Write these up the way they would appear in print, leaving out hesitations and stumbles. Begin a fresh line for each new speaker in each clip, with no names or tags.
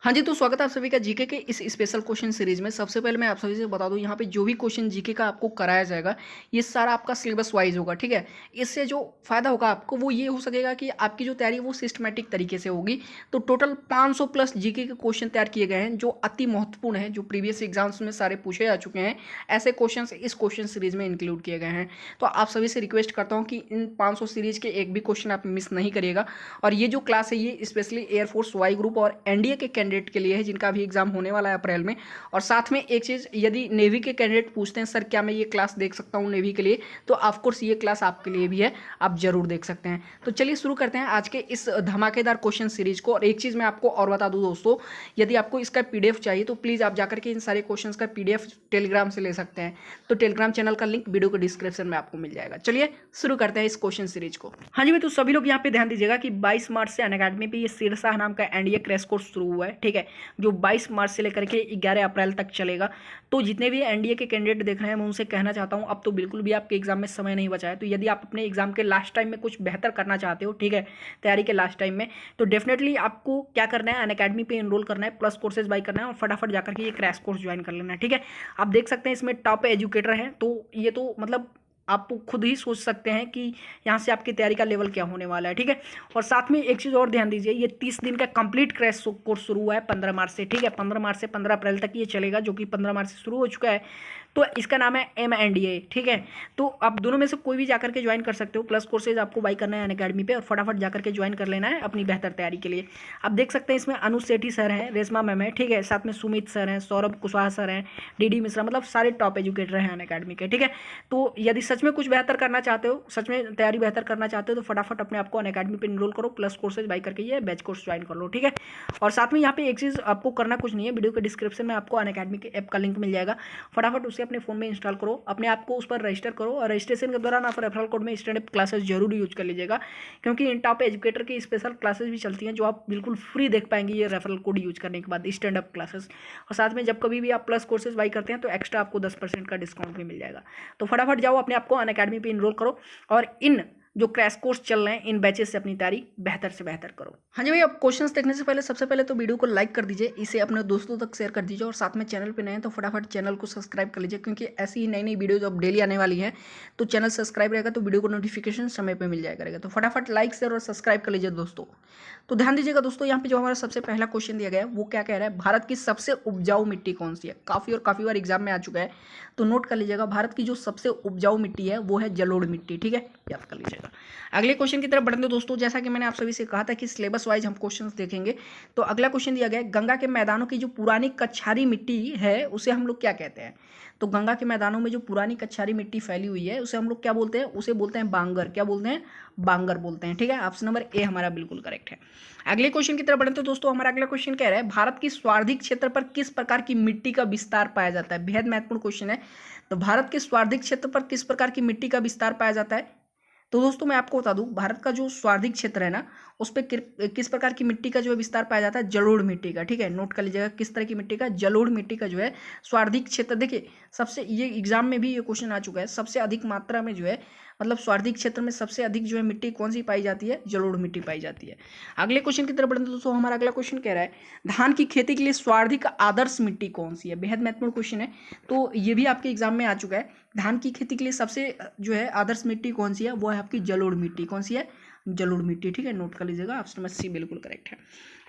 हाँ जी, तो स्वागत है आप सभी का जीके के इस स्पेशल क्वेश्चन सीरीज में। सबसे पहले मैं आप सभी से बता दूं, यहाँ पे जो भी क्वेश्चन जीके का आपको कराया जाएगा ये सारा आपका सिलेबस वाइज होगा, ठीक है। इससे जो फायदा होगा आपको वो ये हो सकेगा कि आपकी जो तैयारी है वो सिस्टमेटिक तरीके से होगी। तो टोटल 500 प्लस जीके के क्वेश्चन तैयार किए गए हैं जो अति महत्वपूर्ण है, जो प्रीवियस एग्जाम्स में सारे पूछे जा चुके हैं। ऐसे क्वेश्चन इस क्वेश्चन सीरीज में इंक्लूड किए गए हैं। तो आप सभी से रिक्वेस्ट करता हूँ कि इन 500 सीरीज के एक भी क्वेश्चन आप मिस नहीं करिएगा। और ये जो क्लास है ये स्पेशली एयरफोर्स वाई ग्रुप और एनडीए के कैंडिडेट के लिए है जिनका भी एग्जाम होने वाला है अप्रैल में। और साथ में एक चीज़, यदि नेवी के कैंडिडेट पूछते हैं सर क्या मैं ये क्लास देख सकता हूँ नेवी के लिए, तो ऑफकोर्स ये क्लास आपके लिए भी है, आप जरूर देख सकते हैं। तो चलिए शुरू करते हैं आज के इस धमाकेदार क्वेश्चन सीरीज को। और एक चीज़ मैं आपको और बता दूं दोस्तों, यदि आपको इसका पीडीएफ चाहिए तो प्लीज़ आप जाकर के इन सारे क्वेश्चन का पीडीएफ टेलीग्राम से ले सकते हैं। तो टेलीग्राम चैनल का लिंक वीडियो के डिस्क्रिप्शन में आपको मिल जाएगा। चलिए शुरू करते हैं इस क्वेश्चन सीरीज को। हाँ जी भाई, तो सभी लोग यहाँ पे ध्यान दीजिएगा कि 22 मार्च से अनअकैडमी पे ये सिरसा नाम का एनडीए क्रैश कोर्स शुरू हुआ है, ठीक है, जो 22 मार्च से लेकर के 11 अप्रैल तक चलेगा। तो जितने भी एनडीए के कैंडिडेट देख रहे हैं मैं उनसे कहना चाहता हूं अब तो बिल्कुल भी आपके एग्जाम में समय नहीं बचा है। तो यदि आप अपने एग्जाम के लास्ट टाइम में कुछ बेहतर करना चाहते हो, ठीक है, तैयारी के लास्ट टाइम में, तो डेफिनेटली आपको क्या करना है, अनअकैडमी पे एनरोल करना है, प्लस कोर्सेज बाई करना है और फटाफट जाकर के ये क्रैश कोर्स ज्वाइन कर लेना है, ठीक है। आप देख सकते हैं इसमें टॉप एजुकेटर हैं, तो ये तो मतलब आप खुद ही सोच सकते हैं कि यहाँ से आपकी तैयारी का लेवल क्या होने वाला है, ठीक है। और साथ में एक चीज़ और ध्यान दीजिए, ये 30 दिन का कंप्लीट क्रैश कोर्स शुरू हुआ है 15 मार्च से, ठीक है। 15 मार्च से 15 अप्रैल तक ये चलेगा, जो कि 15 मार्च से शुरू हो चुका है। तो इसका नाम है MNDA, ठीक है। तो आप दोनों में से कोई भी जाकर के ज्वाइन कर सकते हो। प्लस कोर्सेज आपको बाई करना है अनअकैडमी पे और फटाफट जाकर के ज्वाइन कर लेना है अपनी बेहतर तैयारी के लिए। आप देख सकते हैं इसमें अनुज सेठी सर हैं, रेशमा मैम है, ठीक है, साथ में सुमित सर हैं, सौरभ कुशवाहा सर हैं, DD मिश्रा, मतलब सारे टॉप एजुकेटर हैं अनअकैडमी के, ठीक है। तो यदि सच में कुछ बेहतर करना चाहते हो, सच में तैयारी बेहतर करना चाहते हो, तो फटाफट अपने आपको अनअकैडमी पे इनरोल करो, प्लस कोर्सेज बाई करके ये बैच कोर्स ज्वाइन कर लो, ठीक है। और साथ में यहाँ पे एक चीज़ आपको करना कुछ नहीं है, वीडियो के डिस्क्रिप्शन में आपको अनअकैडमी के ऐप का लिंक मिल जाएगा। फटाफट उसे अपने फोन में इंस्टॉल करो, अपने आप को उस पर रजिस्टर करो और रजिस्ट्रेशन के दौरान आप रेफरल कोड में स्टैंड अप क्लासेस जरूर यूज कर लीजिएगा, क्योंकि इन टॉप एजुकेटर की स्पेशल क्लासेस भी चलती हैं जो आप बिल्कुल फ्री देख पाएंगे ये रेफरल कोड यूज करने के बाद, स्टैंड अप क्लासेस। और साथ में जब कभी भी आप प्लस कोर्सेज बाई करते हैं तो एक्स्ट्रा आपको 10% का डिस्काउंट भी मिल जाएगा। तो फटाफट जाओ अपने आप को अनअकैडमी पे इनरोल करो और इन जो क्रैश कोर्स चल रहे हैं इन बैचेस से अपनी तैयारी बेहतर से बेहतर करो। हाँ जी भाई, अब क्वेश्चंस देखने से पहले सबसे पहले तो वीडियो को लाइक कर दीजिए, इसे अपने दोस्तों तक शेयर कर दीजिए और साथ में चैनल पे नए हैं तो फटाफट चैनल को सब्सक्राइब कर लीजिए, क्योंकि ऐसी ही नई नई वीडियोज अब डेली आने वाली है। तो चैनल सब्सक्राइब रहेगा तो वीडियो को नोटिफिकेशन समय पर मिल जाया करेगा। तो फटाफट लाइक शेयर और सब्सक्राइब कर लीजिए दोस्तों। तो ध्यान दीजिएगा दोस्तों, यहाँ पे जो हमारा सबसे पहला क्वेश्चन दिया गया है वो क्या कह रहा है, भारत की सबसे उपजाऊ मिट्टी कौन सी है। काफ़ी बार एग्जाम में आ चुका है, तो नोट कर लीजिएगा, भारत की जो सबसे उपजाऊ मिट्टी है वो है जलोढ़ मिट्टी, ठीक है, याद कर लीजिएगा। अगले क्वेश्चन की तरफ बढ़ते हैं दोस्तों। जैसा कि मैंने आप सभी से कहा था कि सिलेबस वाइज हम क्वेश्चंस देखेंगे, तो अगला क्वेश्चन दिया गया है, गंगा के मैदानों की जो पुरानी कछारी मिट्टी है उसे हम लोग क्या कहते हैं। तो गंगा के मैदानों में जो पुरानी कछारी मिट्टी फैली हुई है उसे हम लोग क्या बोलते हैं, उसे बोलते हैं बांगर। क्या बोलते हैं, बांगर बोलते हैं, ठीक है। ऑप्शन नंबर ए हमारा बिल्कुल करेक्ट है। अगले क्वेश्चन की तरफ बढ़ते हैं दोस्तों। हमारा अगला क्वेश्चन कह रहा है, भारत की स्वार्थिक क्षेत्र पर किस प्रकार की मिट्टी का विस्तार पाया जाता है। बेहद महत्वपूर्ण क्वेश्चन है। तो भारत के स्वार्थिक क्षेत्र पर किस प्रकार की मिट्टी का विस्तार पाया जाता है। तो दोस्तों मैं आपको बता दूं, भारत का जो स्वार्थिक क्षेत्र है ना उस पर किस प्रकार की मिट्टी का जो है विस्तार पाया जाता है, जलोढ़ मिट्टी का, ठीक है। नोट कर लीजिएगा किस तरह की मिट्टी का, जलोढ़ मिट्टी का जो है स्वार्थिक क्षेत्र। देखिए सबसे, ये एग्जाम में भी ये क्वेश्चन आ चुका है, सबसे अधिक मात्रा में जो है मतलब स्वार्थिक क्षेत्र में सबसे अधिक जो है मिट्टी कौन सी पाई जाती है, जलोढ़ मिट्टी पाई जाती है। अगले क्वेश्चन की तरफ बढ़ते हैं दोस्तों। हमारा अगला क्वेश्चन कह रहा है, धान की खेती के लिए स्वार्थिक आदर्श मिट्टी कौन सी है। बेहद महत्वपूर्ण क्वेश्चन है, तो ये भी आपके एग्जाम में आ चुका है। धान की खेती के लिए सबसे जो है आदर्श मिट्टी कौन सी है, वो है आपकी जलोढ़ मिट्टी। कौन सी है, जलोढ़ मिट्टी, ठीक है, नोट कर लीजिएगा। ऑप्शन नंबर सी बिल्कुल करेक्ट है।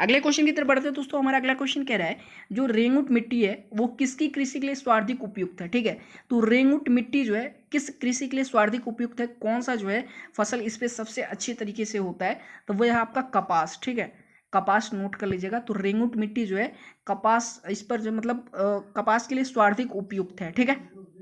अगले क्वेश्चन की तरफ बढ़ते हैं दोस्तों। हमारा अगला क्वेश्चन कह रहा है, जो रेंगुट मिट्टी है वो किसकी कृषि के लिए स्वार्थिक उपयुक्त है, ठीक है। तो रेंगुट मिट्टी जो है किस कृषि के लिए स्वार्थिक उपयुक्त है, कौन सा जो है फसल इस पर सबसे अच्छी तरीके से होता है, तो वो है आपका कपास, ठीक है, कपास। नोट कर लीजिएगा। तो रेंगुट मिट्टी जो है कपास, इस पर जो मतलब कपास के लिए स्वार्थिक उपयुक्त है, ठीक है।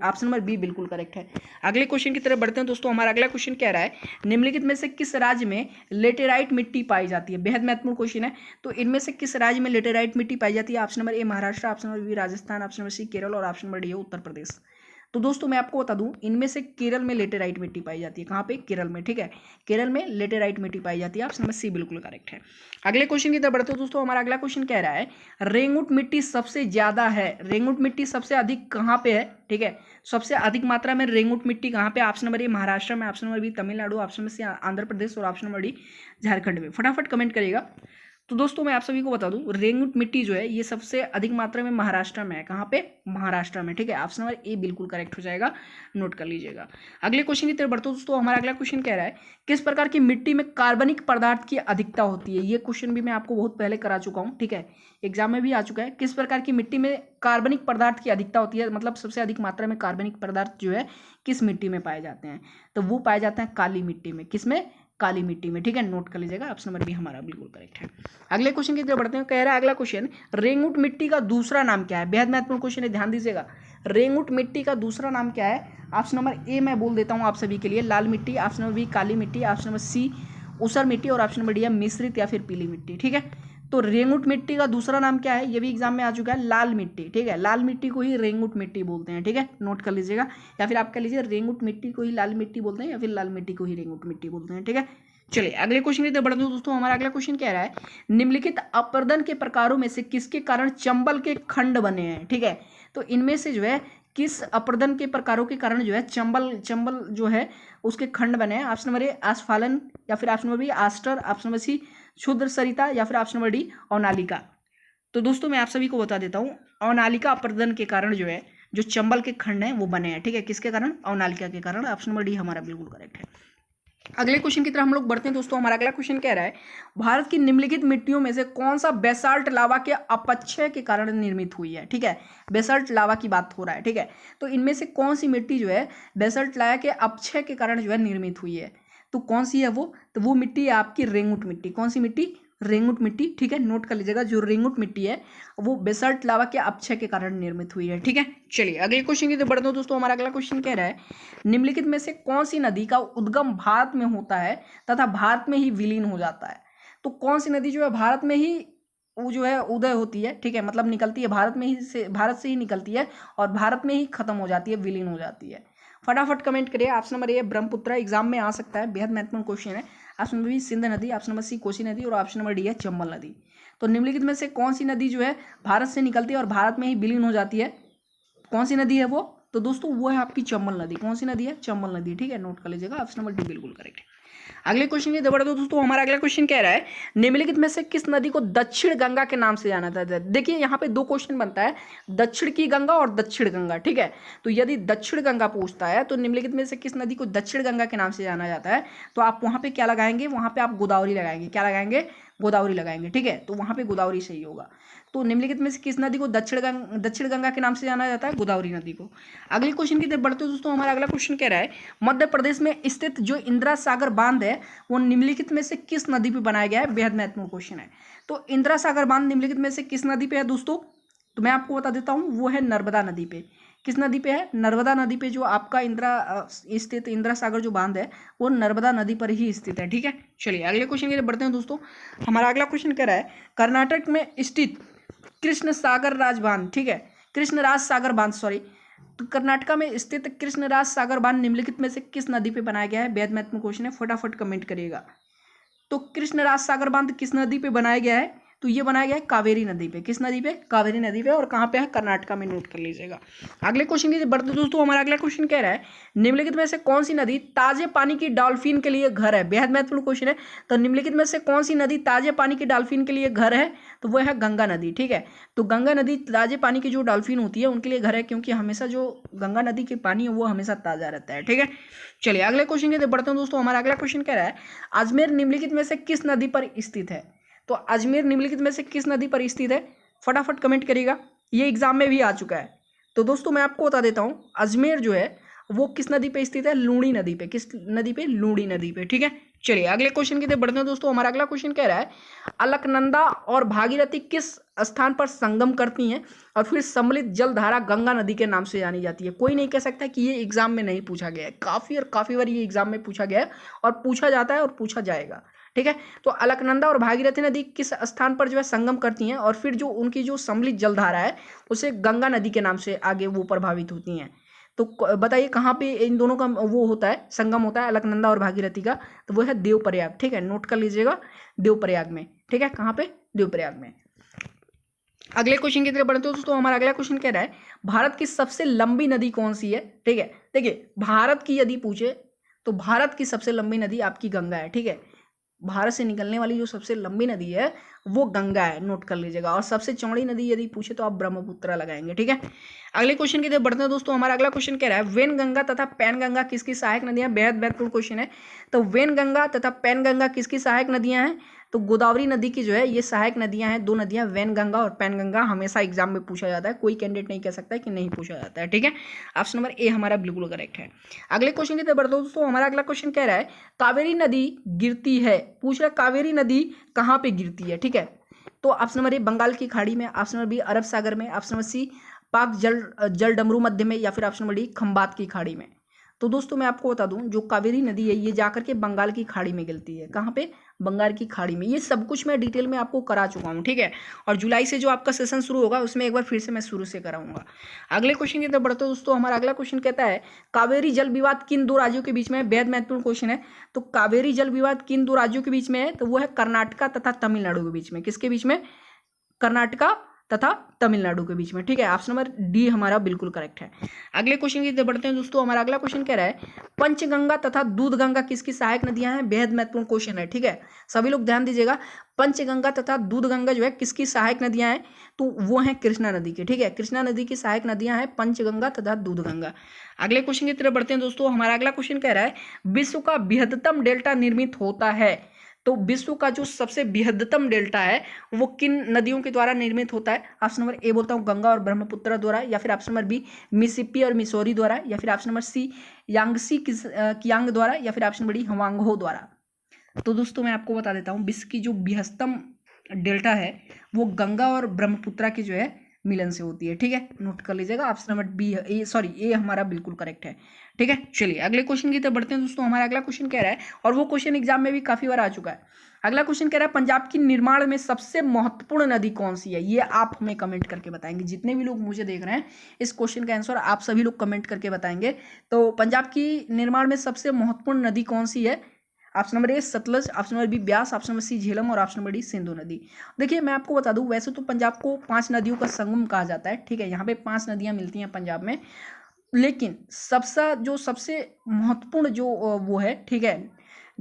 ऑप्शन नंबर बी बिल्कुल करेक्ट है। अगले क्वेश्चन की तरफ बढ़ते हैं दोस्तों। हमारा अगला क्वेश्चन कह रहा है, निम्नलिखित में से किस राज्य में लेटेराइट मिट्टी पाई जाती है। बेहद महत्वपूर्ण क्वेश्चन है। तो इनमें से किस राज्य में लेटेराइट मिट्टी पाई जाती है। Option number A Maharashtra, option number B Rajasthan, option number C Kerala और option number D Uttar Pradesh. तो दोस्तों मैं आपको बता दूं, इनमें से केरल में लेटेराइट मिट्टी पाई जाती है। कहाँ पे, केरल में, ठीक है, केरल में लेटेराइट मिट्टी पाई जाती है। ऑप्शन नंबर सी बिल्कुल करेक्ट है। अगले क्वेश्चन की तरफ बढ़ते हो दोस्तों। हमारा अगला क्वेश्चन कह रहा है, रेंगुट मिट्टी सबसे ज्यादा है, रेंगुट मिट्टी सबसे अधिक कहाँ पे है, ठीक है, सबसे अधिक मात्रा में रेंगुट मिट्टी कहाँ पे। ऑप्शन नंबर ए महाराष्ट्र में, option number B Tamil Nadu, option number C Andhra Pradesh और ऑप्शन नंबर डी झारखंड में। फटाफट कमेंट करिएगा। तो दोस्तों मैं आप सभी को बता दूं, रेंगुट मिट्टी जो है ये सबसे अधिक मात्रा में महाराष्ट्र में है। कहाँ पे? महाराष्ट्र में, ठीक है। ऑप्शन नंबर ए बिल्कुल करेक्ट हो जाएगा, नोट कर लीजिएगा। अगले क्वेश्चन की तरफ बढ़ते हो दोस्तों। हमारा अगला क्वेश्चन कह रहा है किस प्रकार की मिट्टी में कार्बनिक पदार्थ की अधिकता होती है। ये क्वेश्चन भी मैं आपको बहुत पहले करा चुका हूँ, ठीक है, एग्जाम में भी आ चुका है। किस प्रकार की मिट्टी में कार्बनिक पदार्थ की अधिकता होती है, मतलब सबसे अधिक मात्रा में कार्बनिक पदार्थ जो है किस मिट्टी में पाए जाते हैं, तो वो पाए जाते हैं काली मिट्टी में। किसमें? काली मिट्टी में, ठीक है, नोट कर लीजिएगा। ऑप्शन नंबर बी हमारा बिल्कुल करेक्ट है। अगले क्वेश्चन की तरफ बढ़ते हैं। कह रहा है अगला क्वेश्चन, रेंगुट मिट्टी का दूसरा नाम क्या है। बेहद महत्वपूर्ण क्वेश्चन है, ध्यान दीजिएगा। रेंगुट मिट्टी का दूसरा नाम क्या है? ऑप्शन नंबर ए मैं बोल देता हूँ आप सभी के लिए, लाल मिट्टी। ऑप्शन नंबर बी काली मिट्टी। ऑप्शन नंबर सी ऊसर मिट्टी। और ऑप्शन नंबर डी है मिश्रित या फिर पीली मिट्टी, ठीक है। तो रेंगुट मिट्टी का दूसरा नाम क्या है? ये भी एग्जाम में आ चुका है, लाल मिट्टी, ठीक है। लाल मिट्टी को ही रेंगुट मिट्टी बोलते हैं, ठीक है, नोट कर लीजिएगा। या फिर आप कह लीजिए रेंगुट मिट्टी को ही लाल मिट्टी बोलते हैं, या फिर लाल मिट्टी को ही रेंगुट मिट्टी बोलते हैं, ठीक है। चलिए अगले क्वेश्चन की तरफ बढ़ते हैं दोस्तों। हमारा अगला क्वेश्चन कह रहा है निम्नलिखित अपर्दन के प्रकारों में से किसके कारण चंबल के खंड बने हैं, ठीक है। तो इनमें से जो है किस अपर्दन के प्रकारों के कारण जो है चंबल जो है उसके खंड बने हैं। ऑप्शन नंबर ए आस्फालन, या फिर option number B आस्टर, option number सी क्षुद्र सरिता, या फिर ऑप्शन नंबर डी अवनालिका। तो दोस्तों मैं आप सभी को बता देता हूँ, अवनालिका अपर्दन के कारण जो है जो चंबल के खंड हैं वो बने हैं, ठीक है। किसके कारण? अवनालिका के कारण। ऑप्शन नंबर डी हमारा बिल्कुल करेक्ट है। अगले क्वेश्चन की तरफ हम लोग बढ़ते हैं दोस्तों। हमारा अगला क्वेश्चन कह रहा है भारत की निम्नलिखित मिट्टियों में से कौन सा बेसाल्ट लावा के अपक्षय के कारण निर्मित हुई है, ठीक है। बेसाल्ट लावा की बात हो रहा है, ठीक है। तो इनमें से कौन सी मिट्टी जो है बेसाल्ट लावा के अपक्षय के कारण जो है निर्मित हुई है, तो कौन सी है वो? तो वो मिट्टी है आपकी रेंगुट मिट्टी। कौन सी मिट्टी? रेंगुट मिट्टी, ठीक है, नोट कर लीजिएगा। जो रेंगुट मिट्टी है वो बेसाल्ट लावा के अपक्षय के कारण निर्मित हुई है, ठीक है। चलिए अगले क्वेश्चन की तरफ बढ़ते हैं दोस्तों। हमारा अगला क्वेश्चन कह रहा है निम्नलिखित में से कौन सी नदी का उद्गम भारत में होता है तथा भारत में ही विलीन हो जाता है। तो कौन सी नदी जो है भारत में ही वो जो है उदय होती है, ठीक है, मतलब निकलती है भारत में ही से, भारत से ही निकलती है और भारत में ही खत्म हो जाती है, विलीन हो जाती है। फटाफट कमेंट करिए। ऑप्शन नंबर ए ब्रह्मपुत्र, एग्जाम में आ सकता है, बेहद महत्वपूर्ण क्वेश्चन है। ऑप्शन नंबर बी सिंध नदी। ऑप्शन नंबर सी कोसी नदी। और ऑप्शन नंबर डी है चंबल नदी। तो निम्नलिखित में से कौन सी नदी जो है भारत से निकलती है और भारत में ही विलीन हो जाती है, कौन सी नदी है वो? तो दोस्तों वो है आपकी चंबल नदी। कौन सी नदी है? चंबल नदी, ठीक है, नोट कर लीजिएगा। ऑप्शन नंबर डी बिल्कुल करेक्ट है। अगले क्वेश्चन की दबड़ दो दोस्तों। हमारा अगला क्वेश्चन कह रहा है निम्नलिखित में से किस नदी को दक्षिण गंगा के नाम से जाना जाता है। देखिए यहाँ पे दो क्वेश्चन बनता है, दक्षिण की गंगा और दक्षिण गंगा, ठीक है। तो यदि दक्षिण गंगा पूछता है तो निम्नलिखित में से किस नदी को दक्षिण गंगा के नाम से जाना जाता है, तो आप वहां पे क्या लगाएंगे? वहां पे आप गोदावरी लगाएंगे। क्या लगाएंगे? गोदावरी लगाएंगे, ठीक है। तो वहां पे गोदावरी सही होगा। तो निम्नलिखित में से किस नदी को दक्षिण गंगा के नाम से जाना जाता है? गोदावरी नदी को। अगले क्वेश्चन की तरफ बढ़ते हैं दोस्तों। हमारा अगला क्वेश्चन कह रहा है मध्य प्रदेश में स्थित जो इंदिरा सागर बांध है वो निम्नलिखित में से किस नदी पे बनाया गया है? बेहद महत्वपूर्ण क्वेश्चन है। तो इंदिरा सागर बांध निम्नलिखित में से किस नदी पे है दोस्तों? तो मैं आपको बता देता हूँ, वो है नर्मदा नदी पे। किस नदी पे है? नर्मदा नदी पे। जो आपका स्थित इंदिरा सागर जो बांध है वो नर्मदा नदी पर ही स्थित है, ठीक है। चलिए अगले क्वेश्चन की तरफ बढ़ते हैं दोस्तों। हमारा अगला क्वेश्चन कह रहा है कर्नाटक में स्थित कृष्ण सागर राज बांध, ठीक है, कृष्णराज सागर बांध, सॉरी। तो कर्नाटक में स्थित कृष्णराज सागर बांध निम्नलिखित में से किस नदी पे बनाया गया है? बेहद महत्वपूर्ण क्वेश्चन है, फटाफट कमेंट करिएगा। तो कृष्णराज सागर बांध किस नदी पे बनाया गया है? तो ये बनाया गया है कावेरी नदी पे। किस नदी पे? कावेरी नदी पे। और कहाँ पे है? कर्नाटक में, नोट कर लीजिएगा। अगले क्वेश्चन की बढ़ते दोस्तों। हमारा अगला क्वेश्चन कह रहा है निम्नलिखित में से कौन सी नदी ताजे पानी की डॉल्फिन के लिए घर है? बेहद महत्वपूर्ण क्वेश्चन है। तो निम्नलिखित में से कौन सी नदी ताजे पानी की डॉल्फिन के लिए घर है? तो वो है गंगा नदी, ठीक है। तो गंगा नदी ताजे पानी की जो डॉल्फिन होती है उनके लिए घर है, क्योंकि हमेशा जो गंगा नदी के पानी है वो हमेशा ताजा रहता है, ठीक है। चलिए अगले क्वेश्चन की तरफ बढ़ते हैं दोस्तों। हमारा अगला क्वेश्चन कह रहा है अजमेर निम्नलिखित में से किस नदी पर स्थित है? तो अजमेर निम्नलिखित में से किस नदी पर स्थित है? फटाफट कमेंट करिएगा, ये एग्जाम में भी आ चुका है। तो दोस्तों मैं आपको बता देता हूँ, अजमेर जो है वो किस नदी पे स्थित है? लूणी नदी पे। किस नदी पे? लूणी नदी पे, ठीक है। चलिए अगले क्वेश्चन की तरफ बढ़ते हैं दोस्तों। हमारा अगला क्वेश्चन कह रहा है अलकनंदा और भागीरथी किस स्थान पर संगम करती हैं और फिर सम्मिलित जलधारा गंगा नदी के नाम से जानी जाती है? कोई नहीं कह सकता कि ये एग्जाम में नहीं पूछा गया है, काफी बार ये एग्जाम में पूछा गया है और पूछा जाता है और पूछा जाएगा, ठीक है। तो अलकनंदा और भागीरथी नदी किस स्थान पर जो है संगम करती हैं और फिर जो उनकी जो सम्मिलित जलधारा है उसे गंगा नदी के नाम से आगे वो प्रभावित होती हैं? तो बताइए कहाँ पे इन दोनों का वो होता है, संगम होता है अलकनंदा और भागीरथी का? तो वो है देवप्रयाग, ठीक है, नोट कर लीजिएगा, देवप्रयाग में, ठीक है। कहाँ पे? देवप्रयाग में। अगले क्वेश्चन की तरफ बढ़ते हो दोस्तों। हमारा अगला क्वेश्चन कह रहा है भारत की सबसे लंबी नदी कौन सी है? ठीक है, देखिए भारत की यदि पूछे तो भारत की सबसे लंबी नदी आपकी गंगा है, ठीक है। भारत से निकलने वाली जो सबसे लंबी नदी है वो गंगा है, नोट कर लीजिएगा। और सबसे चौड़ी नदी यदि पूछे तो आप ब्रह्मपुत्र लगाएंगे, ठीक है। अगले क्वेश्चन की तरफ बढ़ते हैं दोस्तों। हमारा अगला क्वेश्चन कह रहा है वेन गंगा तथा पैन गंगा किसकी सहायक नदियां? बेहद महत्वपूर्ण क्वेश्चन है। तो वेन गंगा तथा पैन गंगा किसकी सहायक नदियां हैं? तो गोदावरी नदी की जो है ये सहायक नदियां हैं, दो नदियां वेन गंगा और पैन गंगा। हमेशा एग्जाम में पूछा जाता है, कोई कैंडिडेट नहीं कह सकता है कि नहीं पूछा जाता है, ठीक है। ऑप्शन नंबर ए हमारा बिल्कुल करेक्ट है। अगले क्वेश्चन की तरफ बढ़ते हैं दोस्तों। हमारा अगला क्वेश्चन कह रहा है कावेरी नदी गिरती है, पूछ रहा है कावेरी नदी कहाँ पे गिरती है, ठीक है। तो ऑप्शन नंबर ए बंगाल की खाड़ी में, ऑप्शन नंबर बी अरब सागर में, ऑप्शन नंबर सी पाक जल डमरू मध्य में, या फिर ऑप्शन नंबर डी खंबात की खाड़ी में। तो दोस्तों मैं आपको बता दूं जो कावेरी नदी है ये जाकर के बंगाल की खाड़ी में गिरती है। कहाँ पे? बंगाल की खाड़ी में। ये सब कुछ मैं डिटेल में आपको करा चुका हूँ, ठीक है। और जुलाई से जो आपका सेशन शुरू होगा उसमें एक बार फिर से मैं शुरू से कराऊंगा। अगले क्वेश्चन की तरफ बढ़ते दोस्तों। हमारा अगला क्वेश्चन कहता है कावेरी जल विवाद किन दो राज्यों के बीच में है? बेहद महत्वपूर्ण क्वेश्चन है। तो कावेरी जल विवाद किन दो राज्यों के बीच में है? तो वो है कर्नाटका तथा तमिलनाडु के बीच में। किसके बीच में? कर्नाटका तथा तमिलनाडु के बीच में, ठीक है। ऑप्शन नंबर डी हमारा बिल्कुल करेक्ट है। अगले क्वेश्चन की तरफ बढ़ते हैं दोस्तों। हमारा अगला क्वेश्चन कह रहा है पंचगंगा तथा दूधगंगा किसकी सहायक नदियां हैं? बेहद महत्वपूर्ण क्वेश्चन है, ठीक है। सभी लोग ध्यान दीजिएगा। पंचगंगा तथा दूधगंगा जो है किसकी सहायक नदियां हैं? तो वो हैं कृष्णा नदी की, ठीक है। कृष्णा नदी की सहायक नदियां हैं पंचगंगा तथा दूधगंगा। अगले क्वेश्चन की तरफ बढ़ते हैं दोस्तों। हमारा अगला क्वेश्चन कह रहा है विश्व का बृहत्तम डेल्टा निर्मित होता है। तो विश्व का जो सबसे बृहत्तम डेल्टा है वो किन नदियों के द्वारा निर्मित होता है? ऑप्शन नंबर ए बोलता हूँ गंगा और ब्रह्मपुत्र द्वारा, या फिर ऑप्शन नंबर बी मिसिसिपी और मिसौरी द्वारा, या फिर option number C Yangtze Kiang द्वारा, या फिर ऑप्शन नंबर डी हवांगहो द्वारा। तो दोस्तों मैं आपको बता देता हूँ विश्व की जो बृहत्तम डेल्टा है वो गंगा और ब्रह्मपुत्र की जो है मिलन से होती है, ठीक है। नोट कर लीजिएगा। ऑप्शन नंबर बी ए हमारा बिल्कुल करेक्ट है, ठीक है। चलिए अगले क्वेश्चन की तरफ बढ़ते हैं दोस्तों। हमारा अगला क्वेश्चन कह रहा है, और वो क्वेश्चन एग्जाम में भी काफी बार आ चुका है। अगला क्वेश्चन कह रहा है पंजाब की निर्माण में सबसे महत्वपूर्ण नदी कौन सी है? ये आप हमें कमेंट करके बताएंगे। जितने भी लोग मुझे देख रहे हैं इस क्वेश्चन का आंसर आप सभी लोग कमेंट करके बताएंगे। तो पंजाब की निर्माण में सबसे महत्वपूर्ण नदी कौन सी है? Option number A Sutlej, option number B Beas, option number C Jhelum और ऑप्शन नंबर डी सिंधु नदी। देखिए मैं आपको बता दूं वैसे तो पंजाब को 5 नदियों का संगम कहा जाता है, ठीक है। यहाँ पे 5 नदियां मिलती हैं पंजाब में, लेकिन सबसे महत्वपूर्ण जो वो है, ठीक है,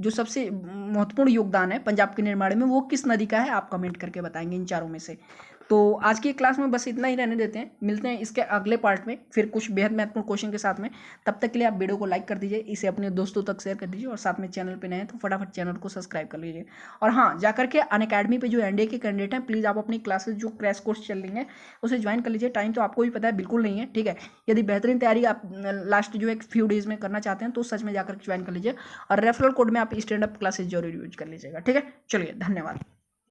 जो सबसे महत्वपूर्ण योगदान है पंजाब के निर्माण में वो किस नदी का है? आप कमेंट करके बताएंगे इन चारों में से। तो आज की क्लास में बस इतना ही रहने देते हैं। मिलते हैं इसके अगले पार्ट में फिर कुछ बेहद महत्वपूर्ण क्वेश्चन के साथ में। तब तक के लिए आप वीडियो को लाइक कर दीजिए, इसे अपने दोस्तों तक शेयर कर दीजिए, और साथ में चैनल पे नए हैं तो फटाफट चैनल को सब्सक्राइब कर लीजिए। और हाँ, जाकर के अनअकैडमी पे जो एनडीए के कैंडिडेट हैं प्लीज़ आप अपनी क्लासेस जो क्रैश कोर्स चल रही हैं उसे ज्वाइन कर लीजिए। टाइम तो आपको भी पता है बिल्कुल नहीं है, ठीक है। यदि बेहतरीन तैयारी आप लास्ट जो एक फ्यू डेज में करना चाहते हैं तो सच में जाकर ज्वाइन कर लीजिए, और रेफरल कोड में आप स्टैंड अप क्लासेस जरूर यूज कर लीजिएगा, ठीक है। चलिए धन्यवाद।